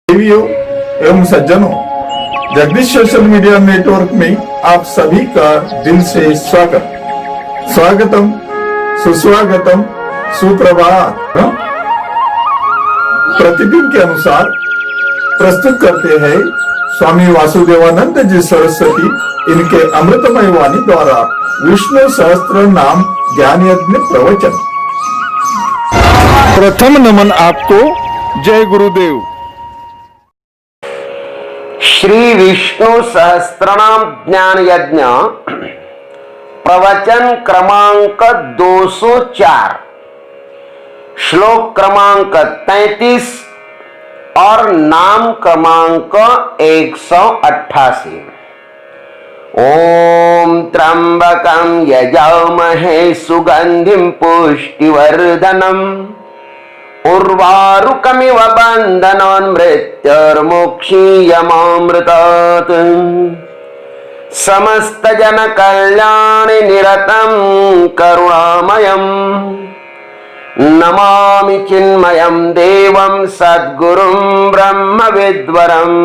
देवियों एवं सज्जनों, जगदीश सोशल मीडिया नेटवर्क में आप सभी का दिल से स्वागतम, सुस्वागतम, सुप्रभात। प्रतिदिन के अनुसार प्रस्तुत करते हैं स्वामी वासुदेवानंद जी सरस्वती इनके अमृतमय वाणी द्वारा विष्णु सहस्त्र नाम ज्ञान यज्ञ प्रवचन। प्रथम नमन आपको। जय गुरुदेव। श्री विष्णु सहस्त्रनाम ज्ञान यज्ञ प्रवचन क्रमांक 204, श्लोक क्रमांक 33 और नाम क्रमांक 188। ओम त्र्यंबकं यजामहे सुगंधिं पुष्टिवर्धनम् उर्वारुकमिव बन्धनोन्मृत्युर्मुक्षीयमामृतात् समस्तजनकल्याणे निरतं करुणामयं नमामि चिन्मयं देवं सद्गुरुं ब्रह्मविद्वरम्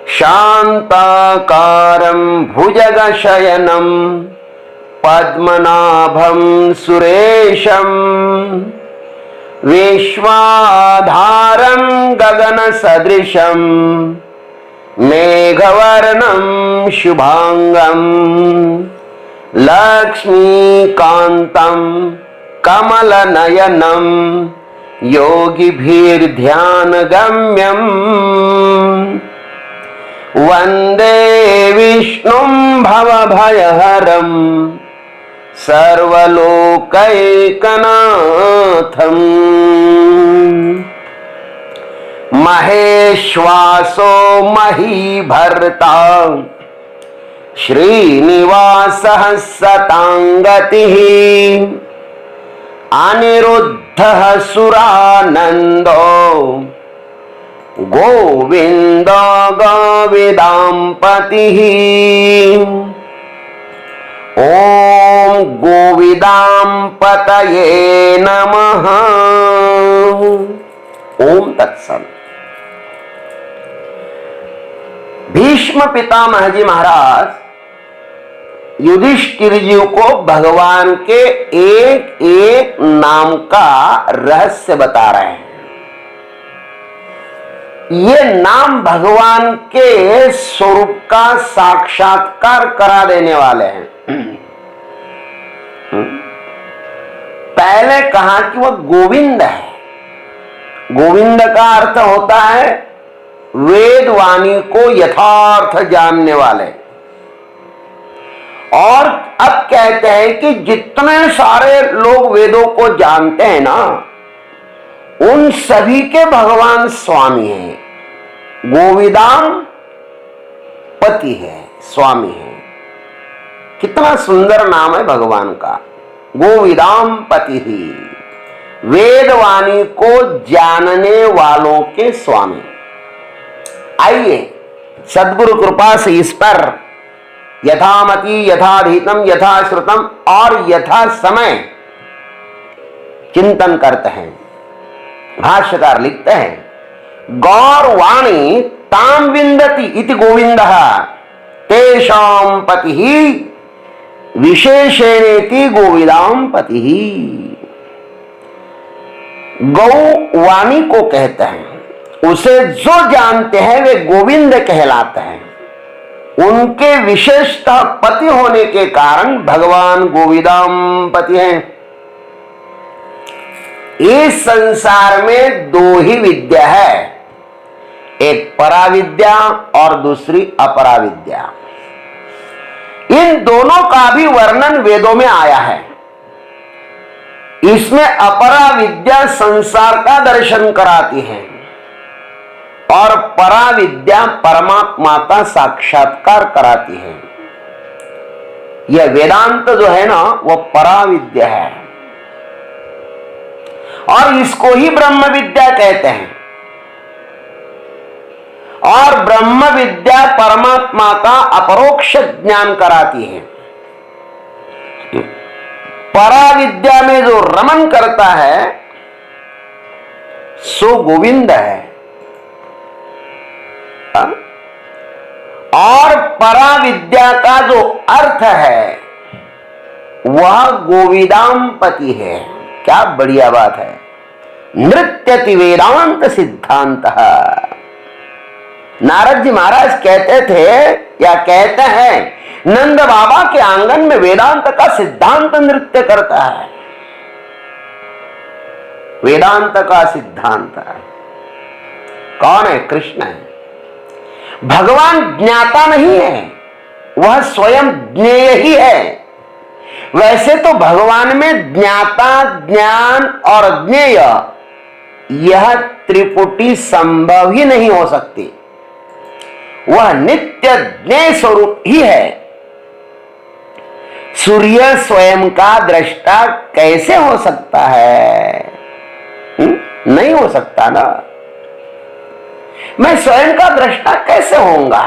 शान्ताकारं भुजगशयनं पद्मनाभं सुरेशम् विश्वाधारं गगनसदृशं मेघवर्णं शुभांगं लक्ष्मीकान्तं कमलनयनं योगिभिर्ध्यानगम्यं वन्दे विष्णुं भवभयहरं सर्वलोकैकनाथम् महेश्वासो महीभर्ता श्रीनिवासः सतांगतिः अनिरुद्धः सुरानन्दो गोविन्दो गोविदाम्पतिः। ओम गोविदाम्पतये नमः। ओम तत्सत। भीष्म पितामह जी महाराज युधिष्ठिर जी को भगवान के एक एक नाम का रहस्य बता रहे हैं। ये नाम भगवान के स्वरूप का साक्षात्कार करा देने वाले हैं। पहले कहा कि वह गोविंद है। गोविंद का अर्थ होता है वेद वाणी को यथार्थ जानने वाले। और अब कहते हैं कि जितने सारे लोग वेदों को जानते हैं ना, उन सभी के भगवान स्वामी हैं। गोविदाम पति है, स्वामी है। कितना सुंदर नाम है भगवान का, गोविदाम पति ही, वेदवाणी को जानने वालों के स्वामी। आइए सद्गुरु कृपा से इस पर यथामति यथाधीतम यथाश्रुतम और यथा समय चिंतन करते हैं। भाष्यकार लिखते हैं, गौरवाणी ताम विंदति इति गोविंदः तेषां पतिः विशेषेणेति गोविदाम पतिः। गौ वाणी को कहते हैं, उसे जो जानते हैं वे गोविंद कहलाते हैं। उनके विशेषतः पति होने के कारण भगवान गोविदाम पति हैं। इस संसार में दो ही विद्या है, एक पराविद्या और दूसरी अपराविद्या। इन दोनों का भी वर्णन वेदों में आया है। इसमें अपराविद्या संसार का दर्शन कराती है और पराविद्या परमात्मा का साक्षात्कार कराती है। यह वेदांत जो है ना, वह पराविद्या है और इसको ही ब्रह्म विद्या कहते हैं। और ब्रह्म विद्या परमात्मा का अपरोक्ष ज्ञान कराती है। पराविद्या में जो रमन करता है सो गोविंद है हाँ? और परा विद्या का जो अर्थ है वह गोविदामपति है। क्या बढ़िया बात है। नृत्यति वेदांत सिद्धांत। नारद जी महाराज कहते थे या कहते हैं, नंद बाबा के आंगन में वेदांत का सिद्धांत नृत्य करता है। वेदांत का सिद्धांत कौन है? कृष्ण है। भगवान ज्ञाता नहीं है, वह स्वयं ज्ञेय ही है। वैसे तो भगवान में ज्ञाता, ज्ञान और ज्ञेय यह त्रिपुटी संभव ही नहीं हो सकती। वह नित्य ज्ञेय स्वरूप ही है। सूर्य स्वयं का दृष्टा कैसे हो सकता है? नहीं हो सकता ना। मैं स्वयं का दृष्टा कैसे होऊंगा?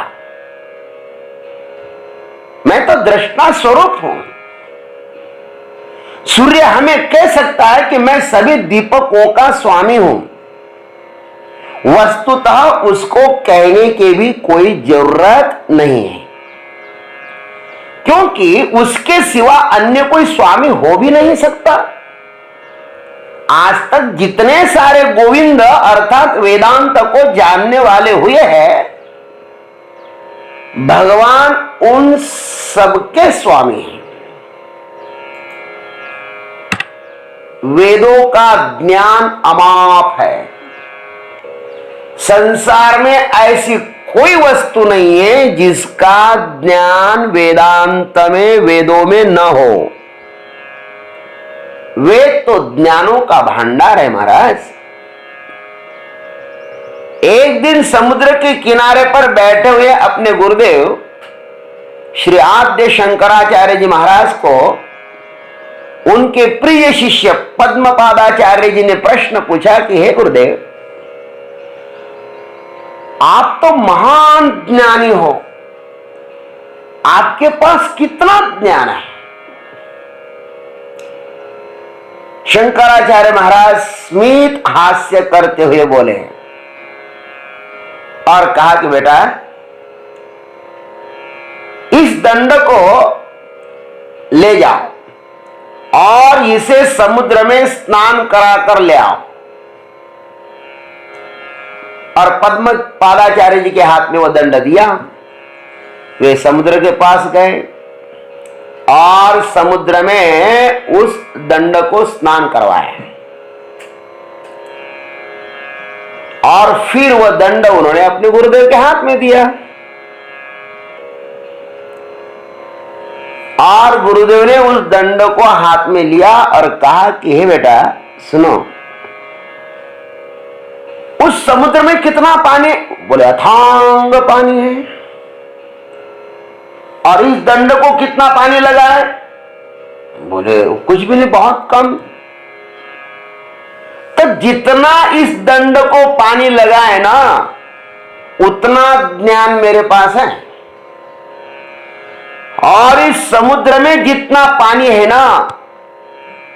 मैं तो दृष्टा स्वरूप हूं। सूर्य हमें कह सकता है कि मैं सभी दीपकों का स्वामी हूं। वस्तुतः उसको कहने की भी कोई जरूरत नहीं है, क्योंकि उसके सिवा अन्य कोई स्वामी हो भी नहीं सकता। आज तक जितने सारे गोविंद अर्थात वेदांत को जानने वाले हुए हैं, भगवान उन सबके स्वामी हैं। वेदों का ज्ञान अमाप है। संसार में ऐसी कोई वस्तु नहीं है जिसका ज्ञान वेदांत में, वेदों में न हो। वेद तो ज्ञानों का भंडार है महाराज। एक दिन समुद्र के किनारे पर बैठे हुए अपने गुरुदेव श्री आद्य शंकराचार्य जी महाराज को उनके प्रिय शिष्य पद्मपादाचार्य जी ने प्रश्न पूछा कि हे गुरुदेव, आप तो महान ज्ञानी हो, आपके पास कितना ज्ञान है? शंकराचार्य महाराज स्मित हास्य करते हुए बोले और कहा कि बेटा, इस दंड को ले जाओ और इसे समुद्र में स्नान कराकर ले आओ। और पद्म पादाचार्य जी के हाथ में वो दंड दिया। वे समुद्र के पास गए और समुद्र में उस दंड को स्नान करवाया और फिर वह दंड उन्होंने अपने गुरुदेव के हाथ में दिया। और गुरुदेव ने उस दंड को हाथ में लिया और कहा कि हे बेटा सुनो, उस समुद्र में कितना पानी? बोले अथांग पानी है। और इस दंड को कितना पानी लगा है? बोले कुछ भी नहीं, बहुत कम। तो जितना इस दंड को पानी लगा है ना, उतना ज्ञान मेरे पास है। और इस समुद्र में जितना पानी है ना,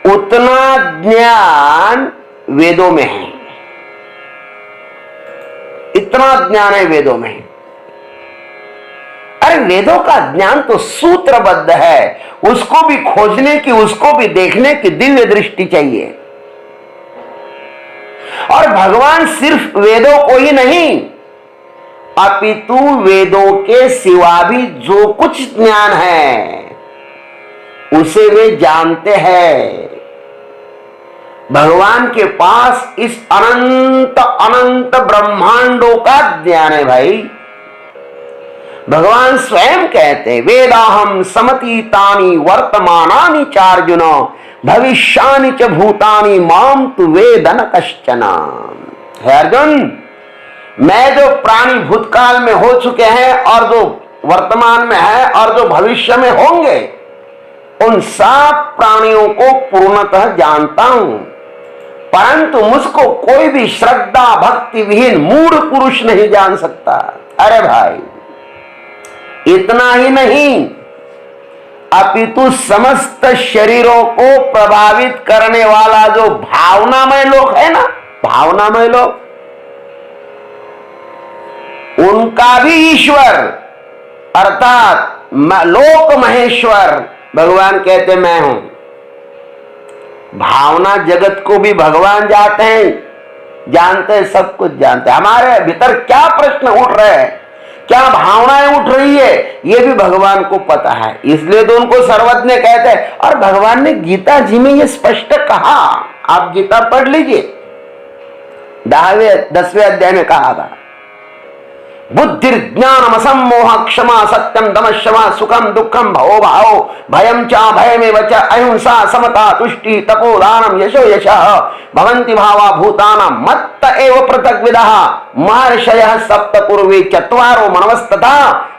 उतना ज्ञान वेदों में है। इतना ज्ञान है वेदों में। अरे वेदों का ज्ञान तो सूत्रबद्ध है, उसको भी खोजने की, उसको भी देखने की दिव्य दृष्टि चाहिए। और भगवान सिर्फ वेदों को ही नहीं, अपितु वेदों के सिवा भी जो कुछ ज्ञान है उसे वे जानते हैं। भगवान के पास इस अनंत अनंत ब्रह्मांडों का ज्ञान है भाई। भगवान स्वयं कहते हैं, वेदाहम समतीतानि वर्तमानानि चार्जुन भविष्यानि च भूतानि माम तु वेद न कश्चन। हे अर्जुन, मैं जो प्राणी भूतकाल में हो चुके हैं और जो वर्तमान में है और जो भविष्य में होंगे, उन सब प्राणियों को पूर्णतः जानता हूं। परंतु मुझको कोई भी श्रद्धा भक्ति विहीन मूढ़ पुरुष नहीं जान सकता। अरे भाई, इतना ही नहीं, अपितु समस्त शरीरों को प्रभावित करने वाला जो भावनामय लोक है ना, भावनामय लोक, उनका भी ईश्वर अर्थात लोक महेश्वर भगवान कहते मैं हूं। भावना जगत को भी भगवान जानते हैं, सब कुछ जानते हैं। हमारे भीतर क्या प्रश्न उठ रहे हैं, क्या भावनाएं उठ रही है, ये भी भगवान को पता है। इसलिए तो उनको सर्वज्ञ कहते हैं। और भगवान ने गीता जी में ये स्पष्ट कहा, आप गीता पढ़ लीजिए, 10वें अध्याय में कहा था, बुद्धि ज्ञानम असम्मोह क्षमा सत्यम दम क्षमा सुखम दुखम भवो भाव भयम चा भयमेव च अहिंसा समता तुष्टि तपोदानम यशो यशः भवन्ति भावा भूतानां मत्त एव पृथग्विदः महर्षयः सप्त पूर्वे चत्वारो मनवस्तथा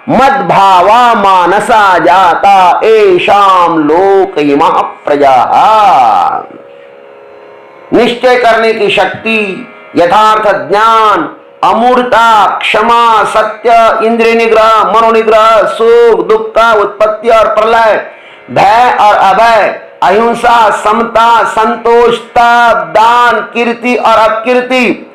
मद्भावा मानसा जाता एषां लोक इमः प्रजाः। निश्चय करने की शक्ति, यथार्थ ज्ञान, अमूर्ता, क्षमा, सत्य, इंद्रिय निग्रह, मनोनिग्रह, सुख दुख का उत्पत्ति और प्रलय, भय और अभय, अहिंसा, समता, संतोषता, दान, कीर्ति और अपकीर्ति,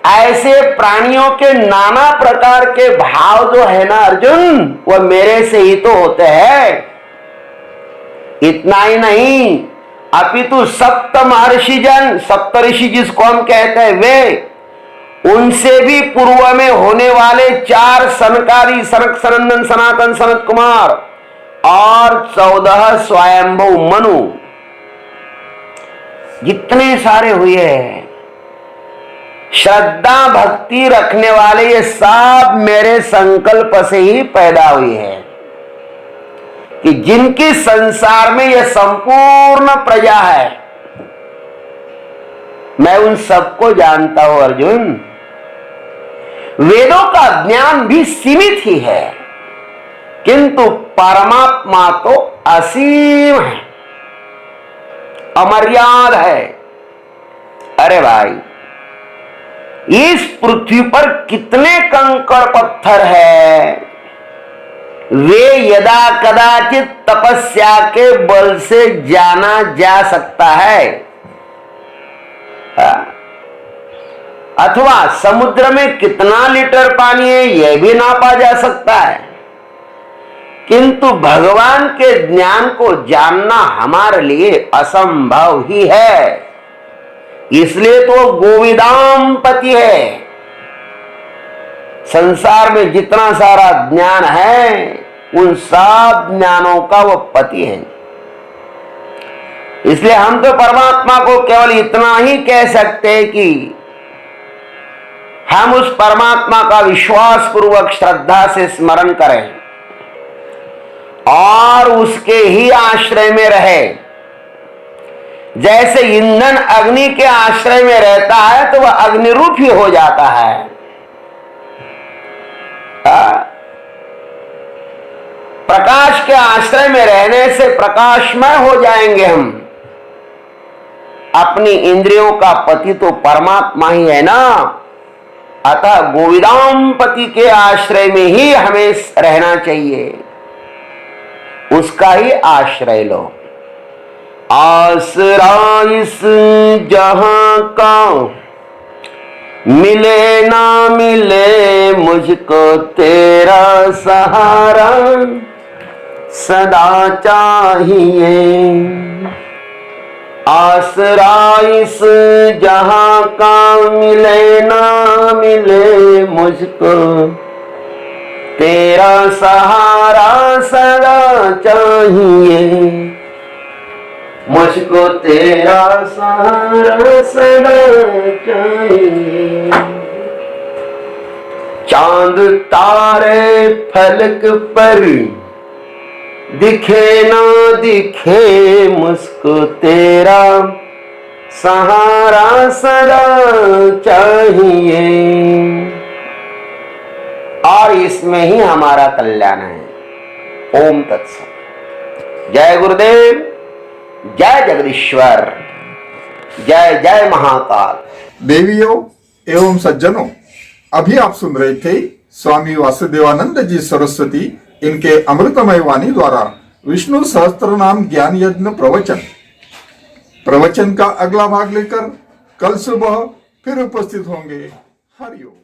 ऐसे प्राणियों के नाना प्रकार के भाव जो है ना अर्जुन, वह मेरे से ही तो होते हैं। इतना ही नहीं, अपितु सप्त महर्षिजन, सप्तऋषि जिसको हम कहते हैं, वे उनसे भी पूर्व में होने वाले 4 सनकादि, सनक, सनंदन, सनातन, सनत कुमार और 14 स्वयंभू मनु, जितने सारे हुए हैं श्रद्धा भक्ति रखने वाले, ये सब मेरे संकल्प से ही पैदा हुए हैं कि जिनकी संसार में यह संपूर्ण प्रजा है। मैं उन सबको जानता हूं अर्जुन। वेदों का ज्ञान भी सीमित ही है, किंतु परमात्मा तो असीम है, अमर्याद है। अरे भाई, इस पृथ्वी पर कितने कंकड़ पत्थर है, वे यदा कदाचित तपस्या के बल से जाना जा सकता है, अथवा समुद्र में कितना लीटर पानी है यह भी नापा जा सकता है, किंतु भगवान के ज्ञान को जानना हमारे लिए असंभव ही है। इसलिए तो गोविदाम पति है। संसार में जितना सारा ज्ञान है उन सब ज्ञानों का वो पति है। इसलिए हम तो परमात्मा को केवल इतना ही कह सकते हैं कि हम उस परमात्मा का विश्वास पूर्वक श्रद्धा से स्मरण करें और उसके ही आश्रय में रहे। जैसे ईंधन अग्नि के आश्रय में रहता है तो वह अग्निरूप ही हो जाता है। प्रकाश के आश्रय में रहने से प्रकाशमय हो जाएंगे हम। अपनी इंद्रियों का पति तो परमात्मा ही है ना, अतः गोविदाम पति के आश्रय में ही हमें रहना चाहिए, उसका ही आश्रय लो। आसरा इस जहां का मिले ना मिले मुझको तेरा सहारा सदा चाहिए। आसरा इस जहां का मिले ना मिले मुझको तेरा सहारा सदा चाहिए। मुझको तेरा सहारा सदा चाहिए। चांद तारे फलक पर दिखे ना दिखे मुझको तेरा सहारा सदा चाहिए। और इसमें ही हमारा कल्याण है। ओम तत्सत। जय गुरुदेव, जय जगदीश्वर, जय जय महाकाल। देवियों एवं सज्जनों, अभी आप सुन रहे थे स्वामी वासुदेवानंद जी सरस्वती इनके अमृतमय वाणी द्वारा विष्णु सहस्त्र नाम ज्ञान यज्ञ प्रवचन का अगला भाग लेकर कल सुबह फिर उपस्थित होंगे। हरिओम।